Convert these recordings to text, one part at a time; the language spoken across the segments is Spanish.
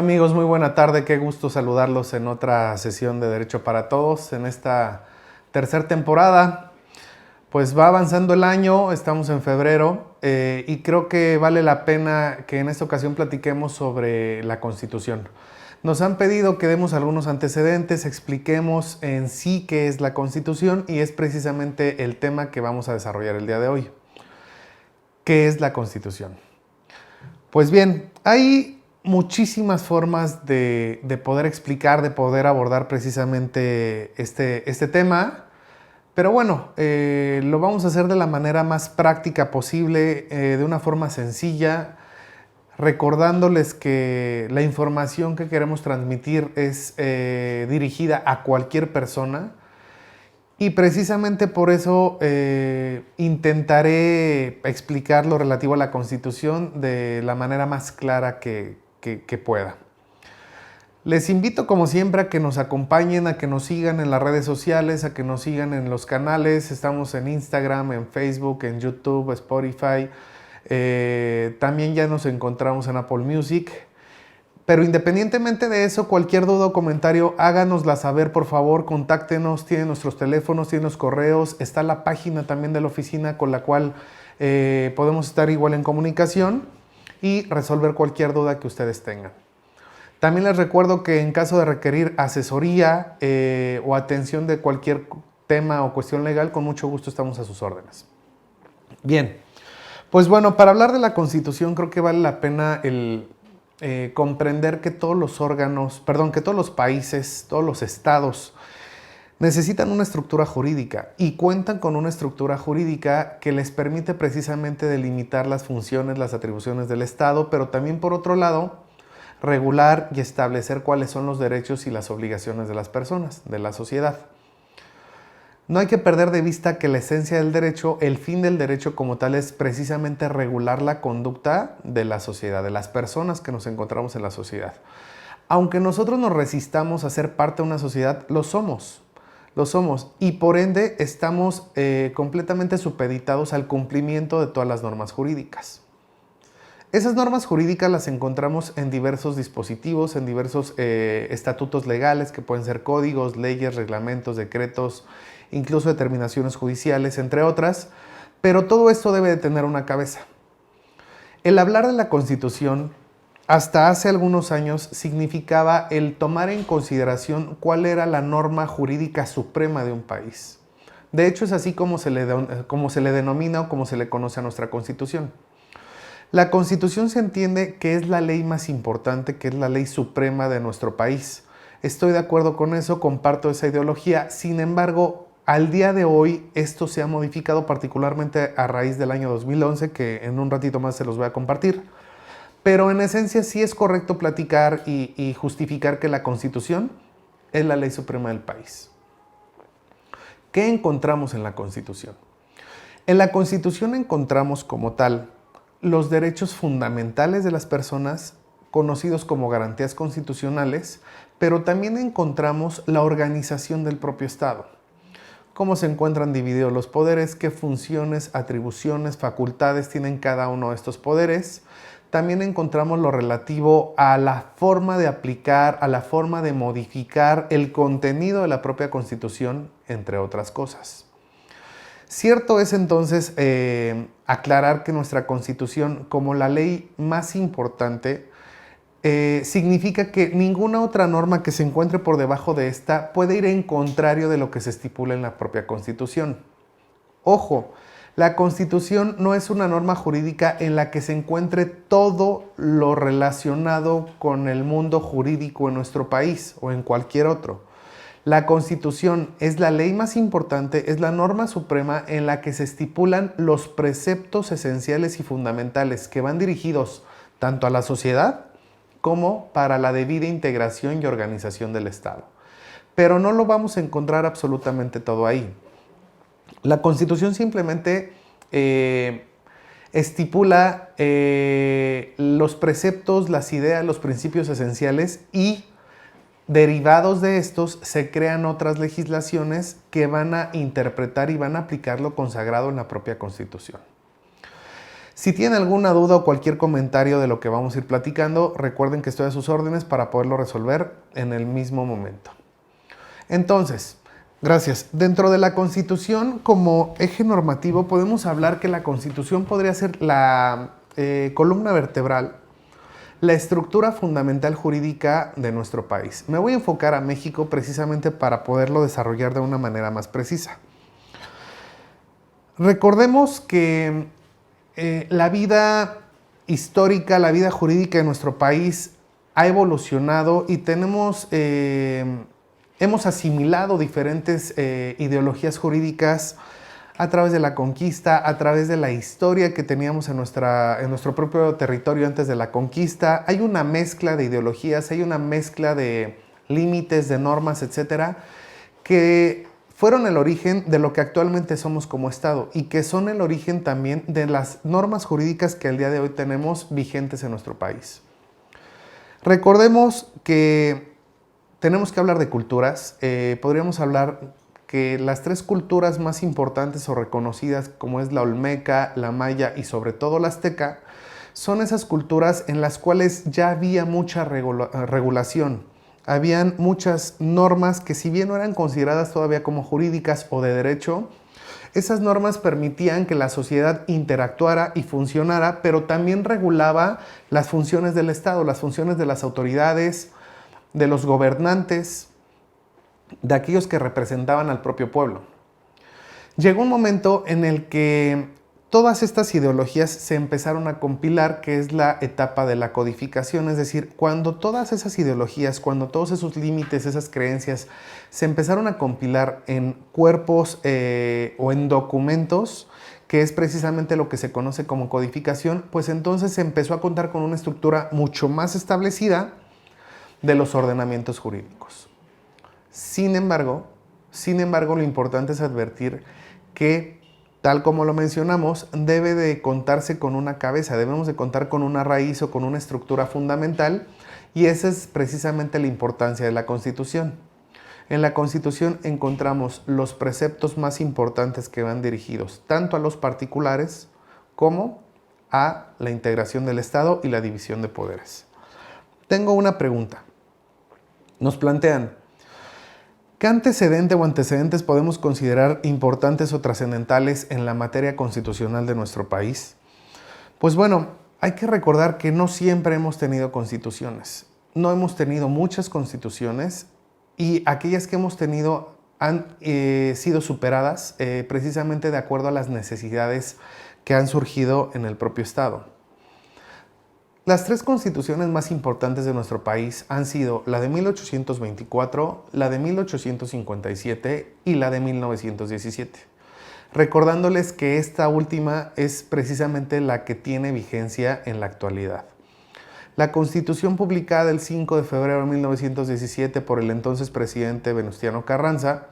amigos? Muy buena tarde, qué gusto saludarlos en otra sesión de Derecho para Todos en esta tercera temporada. Pues va avanzando el año, estamos en febrero y creo que vale la pena que en esta ocasión platiquemos sobre la Constitución. Nos han pedido que demos algunos antecedentes, expliquemos en sí qué es la Constitución y es precisamente el tema que vamos a desarrollar el día de hoy. ¿Qué es la Constitución? Pues bien, hay muchísimas formas de poder explicar, de poder abordar precisamente este tema, pero bueno, lo vamos a hacer de la manera más práctica posible, de una forma sencilla, recordándoles que la información que queremos transmitir es dirigida a cualquier persona. Y precisamente por eso intentaré explicar lo relativo a la Constitución de la manera más clara que pueda. Les invito como siempre a que nos acompañen, a que nos sigan en las redes sociales, a que nos sigan en los canales. Estamos en Instagram, en Facebook, en YouTube, Spotify. También ya nos encontramos en Apple Music. Pero independientemente de eso, cualquier duda o comentario, háganosla saber, por favor, contáctenos, tienen nuestros teléfonos, tienen los correos, está la página también de la oficina con la cual podemos estar igual en comunicación y resolver cualquier duda que ustedes tengan. También les recuerdo que en caso de requerir asesoría o atención de cualquier tema o cuestión legal, con mucho gusto estamos a sus órdenes. Bien, pues bueno, para hablar de la Constitución creo que vale la pena comprender que todos los que todos los países, todos los estados necesitan una estructura jurídica y cuentan con una estructura jurídica que les permite precisamente delimitar las funciones, las atribuciones del Estado, pero también por otro lado regular y establecer cuáles son los derechos y las obligaciones de las personas, de la sociedad. No hay que perder de vista que la esencia del derecho, el fin del derecho como tal es precisamente regular la conducta de la sociedad, de las personas que nos encontramos en la sociedad. Aunque nosotros nos resistamos a ser parte de una sociedad, lo somos y por ende estamos completamente supeditados al cumplimiento de todas las normas jurídicas. Esas normas jurídicas las encontramos en diversos dispositivos, en diversos estatutos legales que pueden ser códigos, leyes, reglamentos, decretos, incluso determinaciones judiciales, entre otras, pero todo esto debe de tener una cabeza. El hablar de la Constitución, hasta hace algunos años, significaba el tomar en consideración cuál era la norma jurídica suprema de un país. De hecho, es así como se le denomina o como se le conoce a nuestra Constitución. La Constitución se entiende que es la ley más importante, que es la ley suprema de nuestro país. Estoy de acuerdo con eso, comparto esa ideología. Sin embargo, al día de hoy esto se ha modificado particularmente a raíz del año 2011, que en un ratito más se los voy a compartir. Pero en esencia sí es correcto platicar y justificar que la Constitución es la ley suprema del país. ¿Qué encontramos en la Constitución? En la Constitución encontramos como tal los derechos fundamentales de las personas, conocidos como garantías constitucionales, pero también encontramos la organización del propio Estado. Cómo se encuentran divididos los poderes, qué funciones, atribuciones, facultades tienen cada uno de estos poderes. También encontramos lo relativo a la forma de aplicar, a la forma de modificar el contenido de la propia Constitución, entre otras cosas. Cierto es entonces aclarar que nuestra Constitución, como la ley más importante, significa que ninguna otra norma que se encuentre por debajo de esta puede ir en contrario de lo que se estipula en la propia Constitución. Ojo, la Constitución no es una norma jurídica en la que se encuentre todo lo relacionado con el mundo jurídico en nuestro país o en cualquier otro. La Constitución es la ley más importante, es la norma suprema en la que se estipulan los preceptos esenciales y fundamentales que van dirigidos tanto a la sociedad como para la debida integración y organización del Estado. Pero no lo vamos a encontrar absolutamente todo ahí. La Constitución simplemente estipula los preceptos, las ideas, los principios esenciales y derivados de estos se crean otras legislaciones que van a interpretar y van a aplicar lo consagrado en la propia Constitución. Si tienen alguna duda o cualquier comentario de lo que vamos a ir platicando, recuerden que estoy a sus órdenes para poderlo resolver en el mismo momento. Entonces, gracias. Dentro de la Constitución, como eje normativo, podemos hablar que la Constitución podría ser la columna vertebral, la estructura fundamental jurídica de nuestro país. Me voy a enfocar a México precisamente para poderlo desarrollar de una manera más precisa. Recordemos que la vida histórica, la vida jurídica de nuestro país ha evolucionado y hemos asimilado diferentes ideologías jurídicas a través de la conquista, a través de la historia que teníamos en nuestro propio territorio antes de la conquista. Hay una mezcla de ideologías, hay una mezcla de límites, de normas, etcétera, que fueron el origen de lo que actualmente somos como Estado y que son el origen también de las normas jurídicas que al día de hoy tenemos vigentes en nuestro país. Recordemos que tenemos que hablar de culturas. Podríamos hablar que las 3 culturas más importantes o reconocidas, como es la olmeca, la maya y sobre todo la azteca, son esas culturas en las cuales ya había mucha regulación. Habían muchas normas que, si bien no eran consideradas todavía como jurídicas o de derecho, esas normas permitían que la sociedad interactuara y funcionara, pero también regulaba las funciones del Estado, las funciones de las autoridades, de los gobernantes, de aquellos que representaban al propio pueblo. Llegó un momento en el que todas estas ideologías se empezaron a compilar, que es la etapa de la codificación, es decir, cuando todas esas ideologías, cuando todos esos límites, esas creencias, se empezaron a compilar en cuerpos o en documentos, que es precisamente lo que se conoce como codificación, pues entonces se empezó a contar con una estructura mucho más establecida de los ordenamientos jurídicos. Sin embargo, lo importante es advertir que, tal como lo mencionamos, debe de contarse con una cabeza, debemos de contar con una raíz o con una estructura fundamental, y esa es precisamente la importancia de la Constitución. En la Constitución encontramos los preceptos más importantes que van dirigidos tanto a los particulares como a la integración del Estado y la división de poderes. Tengo una pregunta. Nos plantean, ¿qué antecedente o antecedentes podemos considerar importantes o trascendentales en la materia constitucional de nuestro país? Pues bueno, hay que recordar que no siempre hemos tenido constituciones. No hemos tenido muchas constituciones, y aquellas que hemos tenido han sido superadas precisamente de acuerdo a las necesidades que han surgido en el propio Estado. Las 3 constituciones más importantes de nuestro país han sido la de 1824, la de 1857 y la de 1917. Recordándoles que esta última es precisamente la que tiene vigencia en la actualidad. La Constitución, publicada el 5 de febrero de 1917 por el entonces presidente Venustiano Carranza,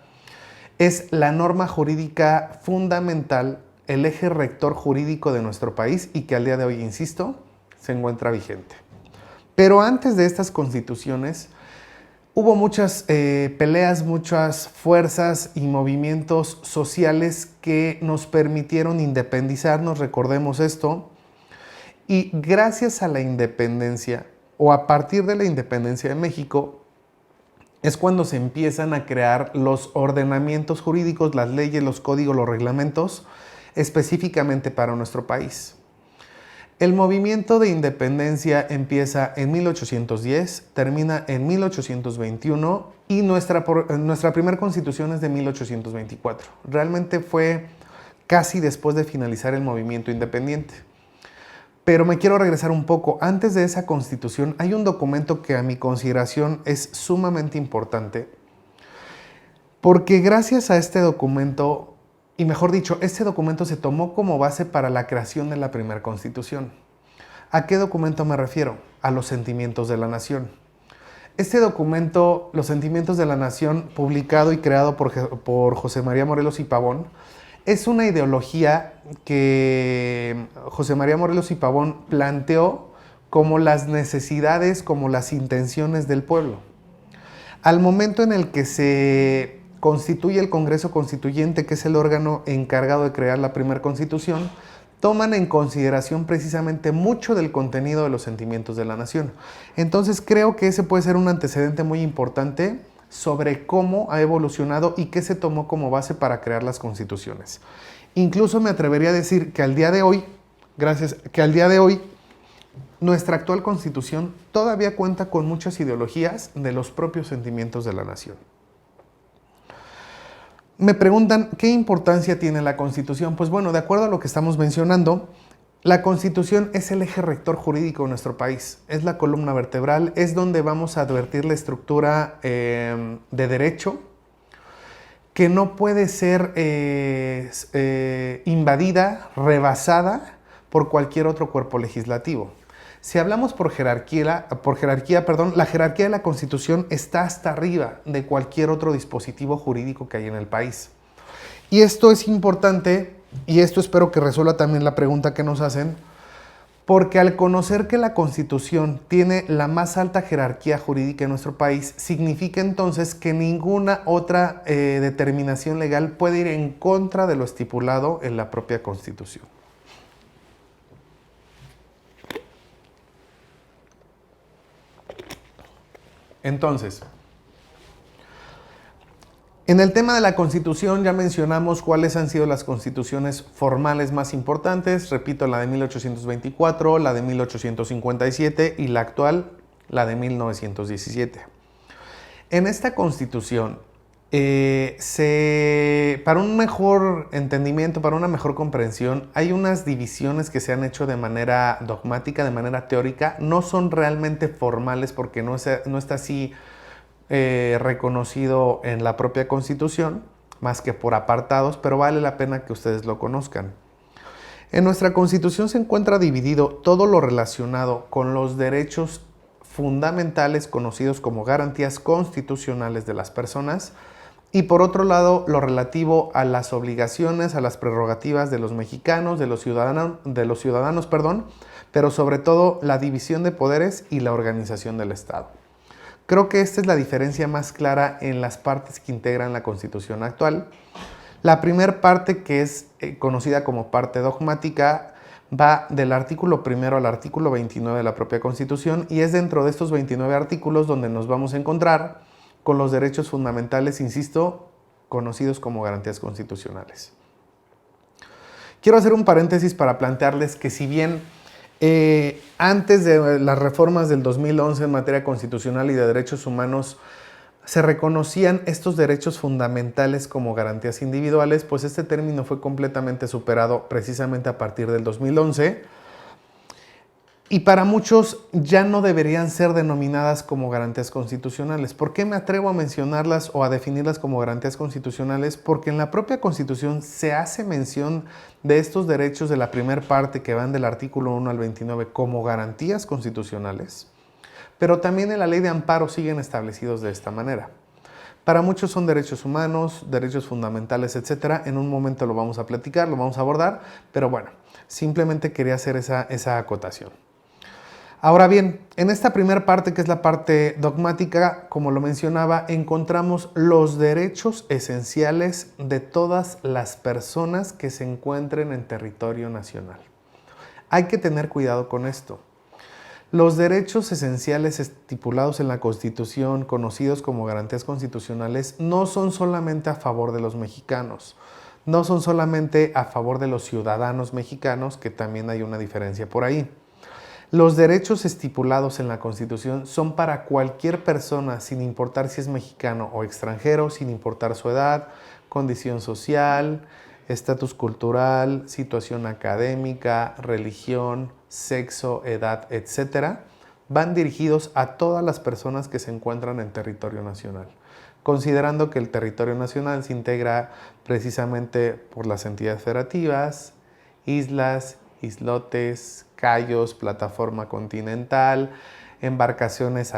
es la norma jurídica fundamental, el eje rector jurídico de nuestro país, y que al día de hoy, insisto, se encuentra vigente. Pero antes de estas constituciones hubo muchas peleas, muchas fuerzas y movimientos sociales que nos permitieron independizarnos, recordemos esto, y gracias a la independencia, o a partir de la independencia de México, es cuando se empiezan a crear los ordenamientos jurídicos, las leyes, los códigos, los reglamentos, específicamente para nuestro país. El movimiento de independencia empieza en 1810, termina en 1821 y nuestra primera constitución es de 1824. Realmente fue casi después de finalizar el movimiento independiente. Pero me quiero regresar un poco. Antes de esa constitución hay un documento que a mi consideración es sumamente importante, porque gracias a este documento, y mejor dicho, este documento se tomó como base para la creación de la primera Constitución. ¿A qué documento me refiero? A los Sentimientos de la Nación. Este documento, Los Sentimientos de la Nación, publicado y creado por José María Morelos y Pavón, es una ideología que José María Morelos y Pavón planteó como las necesidades, como las intenciones del pueblo. Al momento en el que se constituye el Congreso Constituyente, que es el órgano encargado de crear la primera Constitución, toman en consideración precisamente mucho del contenido de los sentimientos de la nación. Entonces creo que ese puede ser un antecedente muy importante sobre cómo ha evolucionado y qué se tomó como base para crear las constituciones. Incluso me atrevería a decir que al día de hoy, nuestra actual constitución todavía cuenta con muchas ideologías de los propios sentimientos de la nación. Me preguntan, ¿qué importancia tiene la Constitución? Pues bueno, de acuerdo a lo que estamos mencionando, la Constitución es el eje rector jurídico de nuestro país, es la columna vertebral, es donde vamos a advertir la estructura de derecho que no puede ser invadida, rebasada por cualquier otro cuerpo legislativo. Si hablamos por jerarquía, la jerarquía de la Constitución está hasta arriba de cualquier otro dispositivo jurídico que hay en el país. Y esto es importante, y esto espero que resuelva también la pregunta que nos hacen, porque al conocer que la Constitución tiene la más alta jerarquía jurídica en nuestro país, significa entonces que ninguna otra determinación legal puede ir en contra de lo estipulado en la propia Constitución. Entonces, en el tema de la Constitución ya mencionamos cuáles han sido las constituciones formales más importantes. Repito, la de 1824, la de 1857 y la actual, la de 1917. En esta Constitución, para un mejor entendimiento, para una mejor comprensión, hay unas divisiones que se han hecho de manera dogmática, de manera teórica. No son realmente formales porque no está así reconocido en la propia Constitución, más que por apartados, pero vale la pena que ustedes lo conozcan. En nuestra Constitución se encuentra dividido todo lo relacionado con los derechos fundamentales conocidos como garantías constitucionales de las personas y por otro lado lo relativo a las obligaciones, a las prerrogativas de los mexicanos, de los ciudadanos, pero sobre todo la división de poderes y la organización del Estado. Creo que esta es la diferencia más clara en las partes que integran la Constitución actual. La primera parte, que es conocida como parte dogmática, va del artículo 1 al artículo 29 de la propia Constitución y es dentro de estos 29 artículos donde nos vamos a encontrar con los derechos fundamentales, insisto, conocidos como garantías constitucionales. Quiero hacer un paréntesis para plantearles que si bien antes de las reformas del 2011 en materia constitucional y de derechos humanos se reconocían estos derechos fundamentales como garantías individuales, pues este término fue completamente superado precisamente a partir del 2011 y para muchos ya no deberían ser denominadas como garantías constitucionales. ¿Por qué me atrevo a mencionarlas o a definirlas como garantías constitucionales? Porque en la propia Constitución se hace mención de estos derechos de la primera parte que van del artículo 1 al 29 como garantías constitucionales, pero también en la ley de amparo siguen establecidos de esta manera. Para muchos son derechos humanos, derechos fundamentales, etc. En un momento lo vamos a platicar, lo vamos a abordar, pero bueno, simplemente quería hacer esa acotación. Ahora bien, en esta primera parte, que es la parte dogmática, como lo mencionaba, encontramos los derechos esenciales de todas las personas que se encuentren en territorio nacional. Hay que tener cuidado con esto. Los derechos esenciales estipulados en la Constitución, conocidos como garantías constitucionales, no son solamente a favor de los mexicanos, no son solamente a favor de los ciudadanos mexicanos, que también hay una diferencia por ahí. Los derechos estipulados en la Constitución son para cualquier persona, sin importar si es mexicano o extranjero, sin importar su edad, condición social, estatus cultural, situación académica, religión, sexo, edad, etc. Van dirigidos a todas las personas que se encuentran en territorio nacional, considerando que el territorio nacional se integra precisamente por las entidades federativas, islas, islotes, cayos, plataforma continental, embarcaciones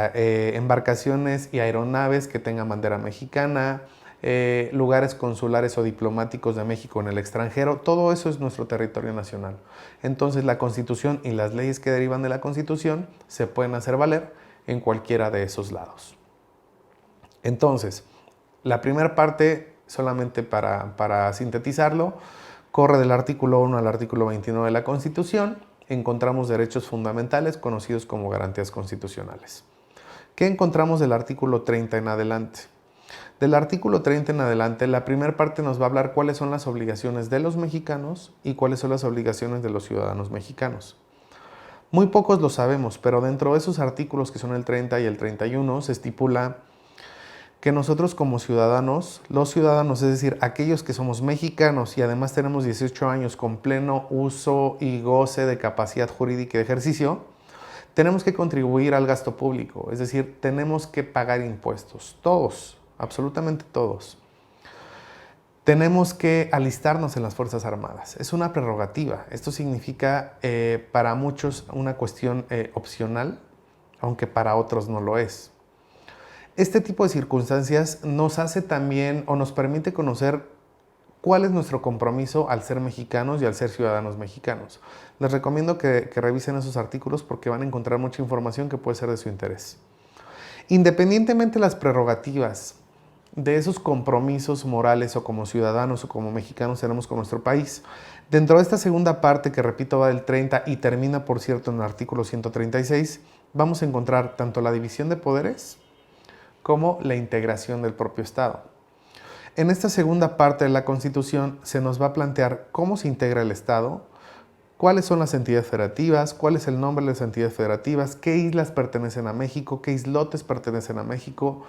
y aeronaves que tengan bandera mexicana, lugares consulares o diplomáticos de México en el extranjero. Todo eso es nuestro territorio nacional. Entonces la Constitución y las leyes que derivan de la Constitución se pueden hacer valer en cualquiera de esos lados. Entonces, la primera parte, solamente para sintetizarlo, Corre del artículo 1 al artículo 29 de la Constitución. Encontramos derechos fundamentales conocidos como garantías constitucionales. ¿Qué encontramos del artículo 30 en adelante? Del artículo 30 en adelante, la primera parte nos va a hablar cuáles son las obligaciones de los mexicanos y cuáles son las obligaciones de los ciudadanos mexicanos. Muy pocos lo sabemos, pero dentro de esos artículos que son el 30 y el 31 se estipula que nosotros como ciudadanos, los ciudadanos, es decir, aquellos que somos mexicanos y además tenemos 18 años con pleno uso y goce de capacidad jurídica y de ejercicio, tenemos que contribuir al gasto público, es decir, tenemos que pagar impuestos, todos, absolutamente todos. Tenemos que alistarnos en las Fuerzas Armadas. Es una prerrogativa. Esto significa para muchos una cuestión opcional, aunque para otros no lo es. Este tipo de circunstancias nos hace también o nos permite conocer cuál es nuestro compromiso al ser mexicanos y al ser ciudadanos mexicanos. Les recomiendo que revisen esos artículos porque van a encontrar mucha información que puede ser de su interés. Independientemente de las prerrogativas, de esos compromisos morales o como ciudadanos o como mexicanos tenemos con nuestro país. Dentro de esta segunda parte, que repito va del 30 y termina, por cierto, en el artículo 136, vamos a encontrar tanto la división de poderes como la integración del propio Estado. En esta segunda parte de la Constitución se nos va a plantear cómo se integra el Estado, cuáles son las entidades federativas, cuál es el nombre de las entidades federativas, qué islas pertenecen a México, qué islotes pertenecen a México,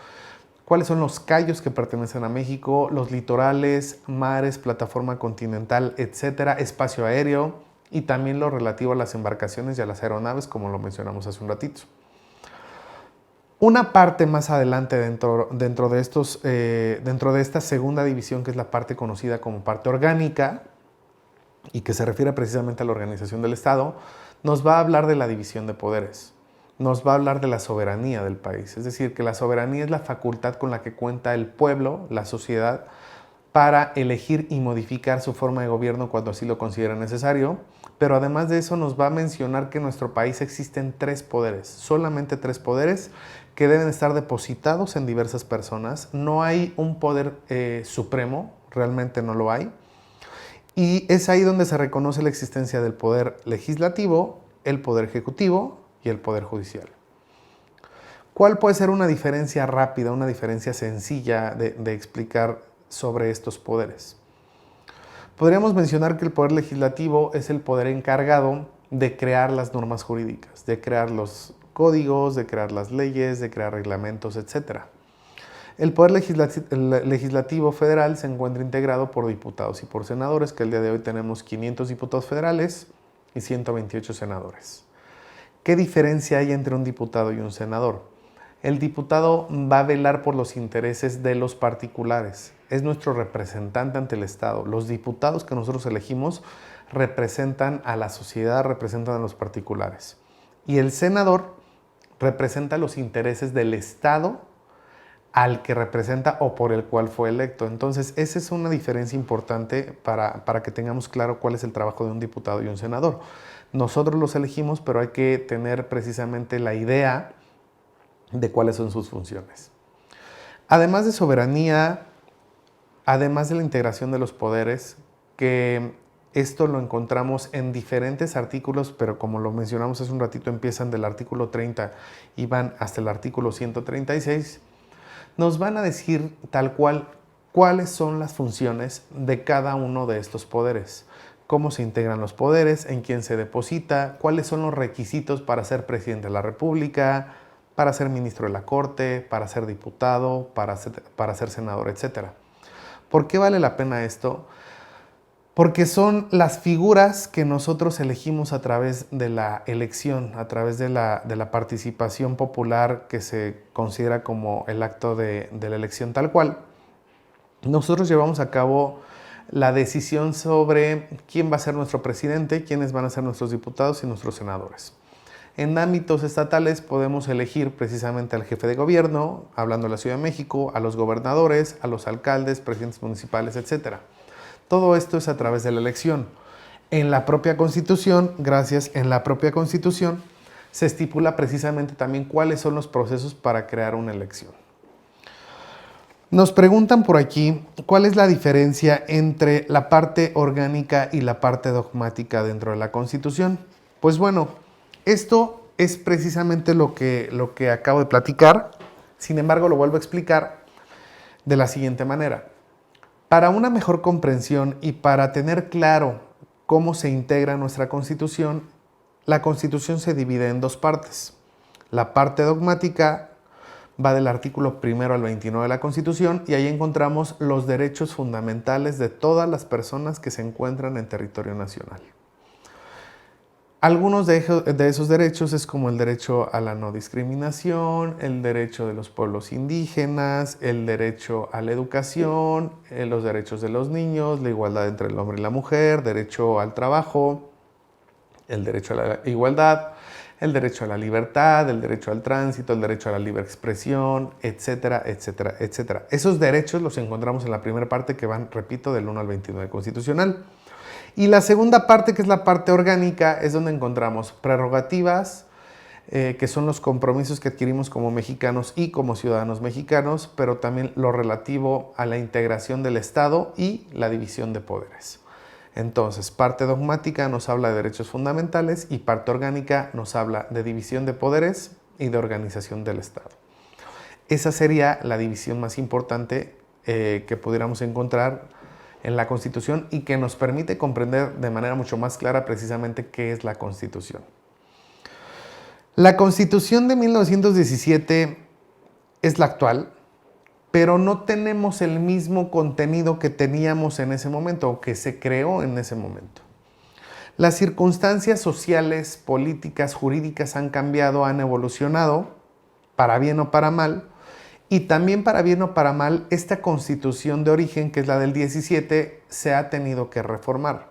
cuáles son los cayos que pertenecen a México, los litorales, mares, plataforma continental, etcétera, espacio aéreo y también lo relativo a las embarcaciones y a las aeronaves, como lo mencionamos hace un ratito. Una parte más adelante dentro de esta segunda división, que es la parte conocida como parte orgánica y que se refiere precisamente a la organización del Estado, nos va a hablar de la división de poderes. Nos va a hablar de la soberanía del país, es decir, que la soberanía es la facultad con la que cuenta el pueblo, la sociedad, para elegir y modificar su forma de gobierno cuando así lo considera necesario, pero además de eso nos va a mencionar que en nuestro país existen 3 poderes, solamente 3 poderes que deben estar depositados en diversas personas. No hay un poder supremo, realmente no lo hay, y es ahí donde se reconoce la existencia del poder legislativo, el poder ejecutivo y el Poder Judicial. ¿Cuál puede ser una diferencia rápida, una diferencia sencilla de explicar sobre estos poderes? Podríamos mencionar que el Poder Legislativo es el poder encargado de crear las normas jurídicas, de crear los códigos, de crear las leyes, de crear reglamentos, etc. El Poder Legislativo Federal se encuentra integrado por diputados y por senadores, que el día de hoy tenemos 500 diputados federales y 128 senadores. ¿Qué diferencia hay entre un diputado y un senador? El diputado va a velar por los intereses de los particulares. Es nuestro representante ante el Estado. Los diputados que nosotros elegimos representan a la sociedad, representan a los particulares. Y el senador representa los intereses del Estado al que representa o por el cual fue electo. Entonces, esa es una diferencia importante para que tengamos claro cuál es el trabajo de un diputado y un senador. Nosotros los elegimos, pero hay que tener precisamente la idea de cuáles son sus funciones. Además de soberanía, además de la integración de los poderes, que esto lo encontramos en diferentes artículos, pero como lo mencionamos hace un ratito, empiezan del artículo 30 y van hasta el artículo 136, nos van a decir tal cual cuáles son las funciones de cada uno de estos poderes, cómo se integran los poderes, en quién se deposita, cuáles son los requisitos para ser presidente de la República, para ser ministro de la Corte, para ser diputado, para ser senador, etc. ¿Por qué vale la pena esto? Porque son las figuras que nosotros elegimos a través de la elección, a través de la participación popular, que se considera como el acto de la elección tal cual. Nosotros llevamos a cabo la decisión sobre quién va a ser nuestro presidente, quiénes van a ser nuestros diputados y nuestros senadores. En ámbitos estatales podemos elegir precisamente al jefe de gobierno, hablando de la Ciudad de México, a los gobernadores, a los alcaldes, presidentes municipales, etc. Todo esto es a través de la elección. En la propia Constitución, se estipula precisamente también cuáles son los procesos para crear una elección. Nos preguntan por aquí, ¿cuál es la diferencia entre la parte orgánica y la parte dogmática dentro de la Constitución? Pues bueno, esto es precisamente lo que acabo de platicar. Sin embargo, lo vuelvo a explicar de la siguiente manera. Para una mejor comprensión y para tener claro cómo se integra nuestra Constitución, la Constitución se divide en dos partes. La parte dogmática va del artículo 1 al 29 de la Constitución y ahí encontramos los derechos fundamentales de todas las personas que se encuentran en territorio nacional. Algunos de esos derechos es como el derecho a la no discriminación, el derecho de los pueblos indígenas, el derecho a la educación, los derechos de los niños, la igualdad entre el hombre y la mujer, derecho al trabajo, el derecho a la igualdad, el derecho a la libertad, el derecho al tránsito, el derecho a la libre expresión, etcétera, etcétera, etcétera. Esos derechos los encontramos en la primera parte que van, repito, del 1 al 29 constitucional. Y la segunda parte, que es la parte orgánica, es donde encontramos prerrogativas, que son los compromisos que adquirimos como mexicanos y como ciudadanos mexicanos, pero también lo relativo a la integración del Estado y la división de poderes. Entonces, parte dogmática nos habla de derechos fundamentales y parte orgánica nos habla de división de poderes y de organización del Estado. Esa sería la división más importante que pudiéramos encontrar en la Constitución y que nos permite comprender de manera mucho más clara precisamente qué es la Constitución. La Constitución de 1917 es la actual, pero no tenemos el mismo contenido que teníamos en ese momento o que se creó en ese momento. Las circunstancias sociales, políticas, jurídicas han cambiado, han evolucionado, para bien o para mal, y también para bien o para mal, esta Constitución de origen, que es la del 17, se ha tenido que reformar.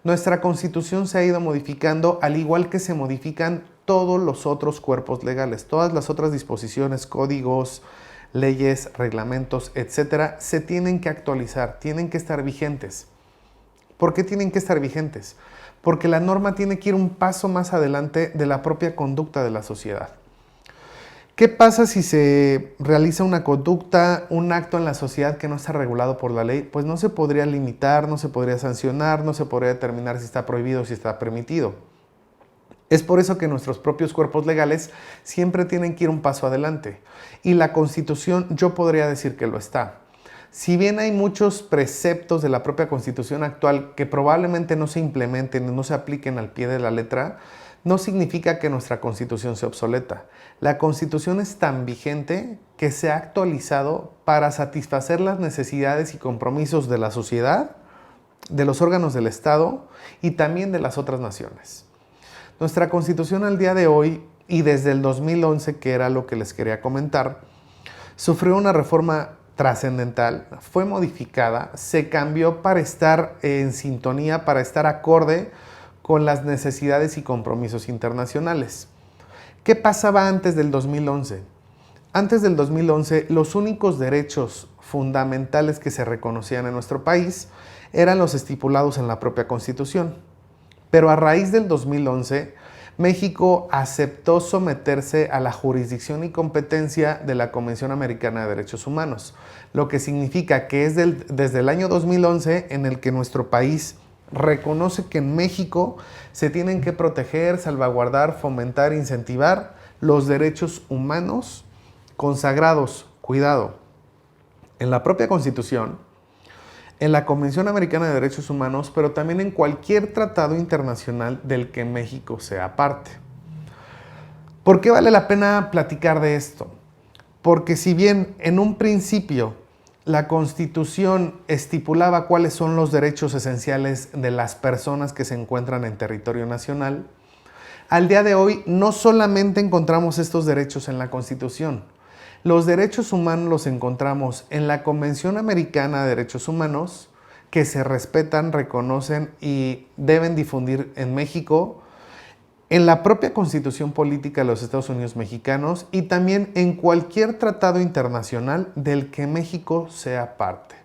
Nuestra Constitución se ha ido modificando, al igual que se modifican todos los otros cuerpos legales, todas las otras disposiciones, códigos, leyes, reglamentos, etcétera, se tienen que actualizar, tienen que estar vigentes. ¿Por qué tienen que estar vigentes? Porque la norma tiene que ir un paso más adelante de la propia conducta de la sociedad. ¿Qué pasa si se realiza una conducta, un acto en la sociedad que no está regulado por la ley? Pues no se podría limitar, no se podría sancionar, no se podría determinar si está prohibido o si está permitido. Es por eso que nuestros propios cuerpos legales siempre tienen que ir un paso adelante. Y la Constitución, yo podría decir que lo está. Si bien hay muchos preceptos de la propia Constitución actual que probablemente no se implementen y no se apliquen al pie de la letra, no significa que nuestra Constitución sea obsoleta. La Constitución es tan vigente que se ha actualizado para satisfacer las necesidades y compromisos de la sociedad, de los órganos del Estado y también de las otras naciones. Nuestra Constitución al día de hoy y desde el 2011, que era lo que les quería comentar, sufrió una reforma trascendental, fue modificada, se cambió para estar en sintonía, para estar acorde con las necesidades y compromisos internacionales. ¿Qué pasaba antes del 2011? Antes del 2011, los únicos derechos fundamentales que se reconocían en nuestro país eran los estipulados en la propia Constitución. Pero a raíz del 2011, México aceptó someterse a la jurisdicción y competencia de la Convención Americana de Derechos Humanos, lo que significa que es desde el año 2011 en el que nuestro país reconoce que en México se tienen que proteger, salvaguardar, fomentar, incentivar los derechos humanos consagrados, cuidado, en la propia Constitución, en la Convención Americana de Derechos Humanos, pero también en cualquier tratado internacional del que México sea parte. ¿Por qué vale la pena platicar de esto? Porque si bien en un principio la Constitución estipulaba cuáles son los derechos esenciales de las personas que se encuentran en territorio nacional, al día de hoy no solamente encontramos estos derechos en la Constitución. Los derechos humanos los encontramos en la Convención Americana de Derechos Humanos, que se respetan, reconocen y deben difundir en México, en la propia Constitución Política de los Estados Unidos Mexicanos y también en cualquier tratado internacional del que México sea parte.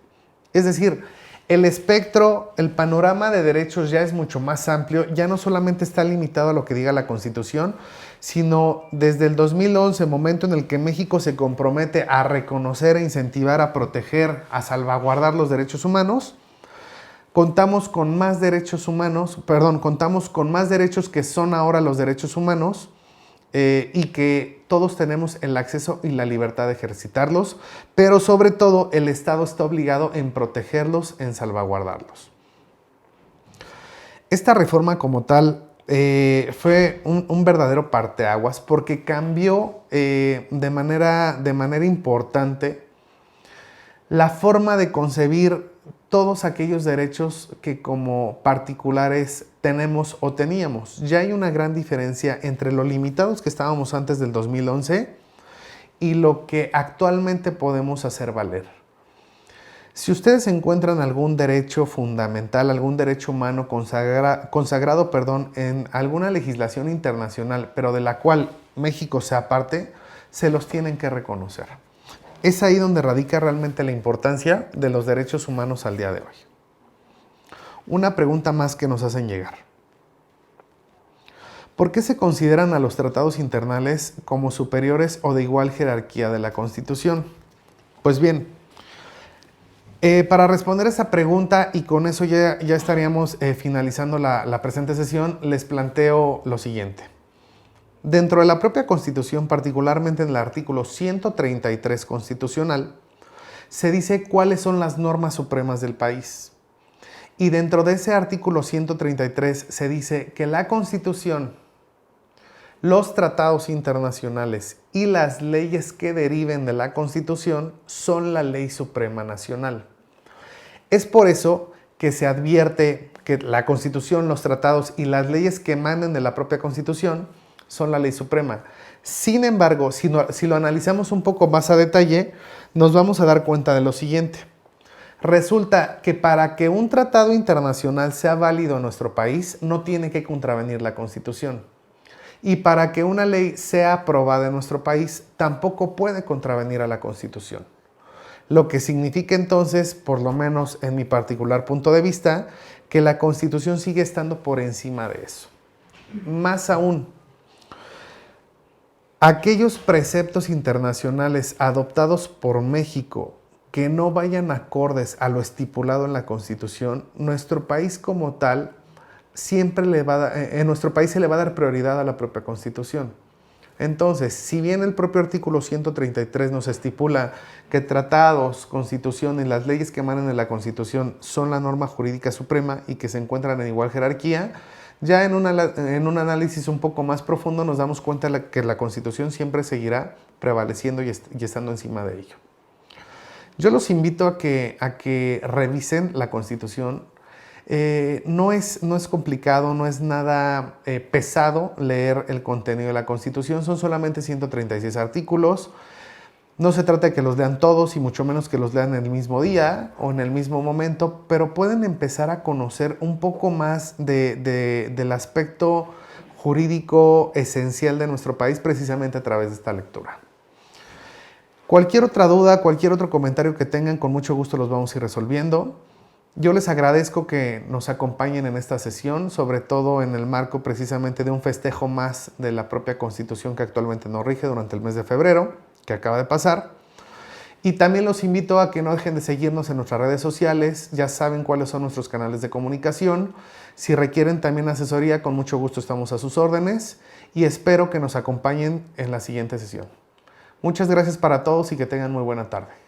Es decir, El espectro, el panorama de derechos ya es mucho más amplio, ya no solamente está limitado a lo que diga la Constitución, sino desde el 2011, momento en el que México se compromete a reconocer, a incentivar, a proteger, a salvaguardar los derechos humanos, contamos con más derechos humanos, contamos con más derechos que son ahora los derechos humanos, y que todos tenemos el acceso y la libertad de ejercitarlos, pero sobre todo el Estado está obligado en protegerlos, en salvaguardarlos. Esta reforma como tal fue un verdadero parteaguas porque cambió de manera importante la forma de concebir todos aquellos derechos que como particulares tenemos o teníamos. Ya hay una gran diferencia entre lo limitados que estábamos antes del 2011 y lo que actualmente podemos hacer valer. Si ustedes encuentran algún derecho fundamental, algún derecho humano consagrado en alguna legislación internacional, pero de la cual México sea parte, se los tienen que reconocer. Es ahí donde radica realmente la importancia de los derechos humanos al día de hoy. Una pregunta más que nos hacen llegar. ¿Por qué se consideran a los tratados internacionales como superiores o de igual jerarquía de la Constitución? Pues bien, para responder esa pregunta, y con eso ya estaríamos finalizando la presente sesión, les planteo lo siguiente. Dentro de la propia Constitución, particularmente en el artículo 133 constitucional, se dice cuáles son las normas supremas del país. Y dentro de ese artículo 133 se dice que la Constitución, los tratados internacionales y las leyes que deriven de la Constitución son la ley suprema nacional. Es por eso que se advierte que la Constitución, los tratados y las leyes que emanen de la propia Constitución son la ley suprema. Sin embargo, si lo analizamos un poco más a detalle, nos vamos a dar cuenta de lo siguiente. Resulta que para que un tratado internacional sea válido en nuestro país, no tiene que contravenir la Constitución. Y para que una ley sea aprobada en nuestro país, tampoco puede contravenir a la Constitución. Lo que significa entonces, por lo menos en mi particular punto de vista, que la Constitución sigue estando por encima de eso. Más aún, aquellos preceptos internacionales adoptados por México que no vayan acordes a lo estipulado en la Constitución, nuestro país como tal, en nuestro país se le va a dar prioridad a la propia Constitución. Entonces, si bien el propio artículo 133 nos estipula que tratados, Constitución y las leyes que emanan de la Constitución son la norma jurídica suprema y que se encuentran en igual jerarquía, ya en un análisis un poco más profundo nos damos cuenta que la Constitución siempre seguirá prevaleciendo y estando encima de ello. Yo los invito a que revisen la Constitución. No es complicado, no es nada pesado leer el contenido de la Constitución. Son solamente 136 artículos. No se trata de que los lean todos y mucho menos que los lean en el mismo día o en el mismo momento, pero pueden empezar a conocer un poco más del aspecto jurídico esencial de nuestro país precisamente a través de esta lectura. Cualquier otra duda, cualquier otro comentario que tengan, con mucho gusto los vamos a ir resolviendo. Yo les agradezco que nos acompañen en esta sesión, sobre todo en el marco precisamente de un festejo más de la propia Constitución que actualmente nos rige durante el mes de febrero, que acaba de pasar. Y también los invito a que no dejen de seguirnos en nuestras redes sociales. Ya saben cuáles son nuestros canales de comunicación. Si requieren también asesoría, con mucho gusto estamos a sus órdenes. Y espero que nos acompañen en la siguiente sesión. Muchas gracias para todos y que tengan muy buena tarde.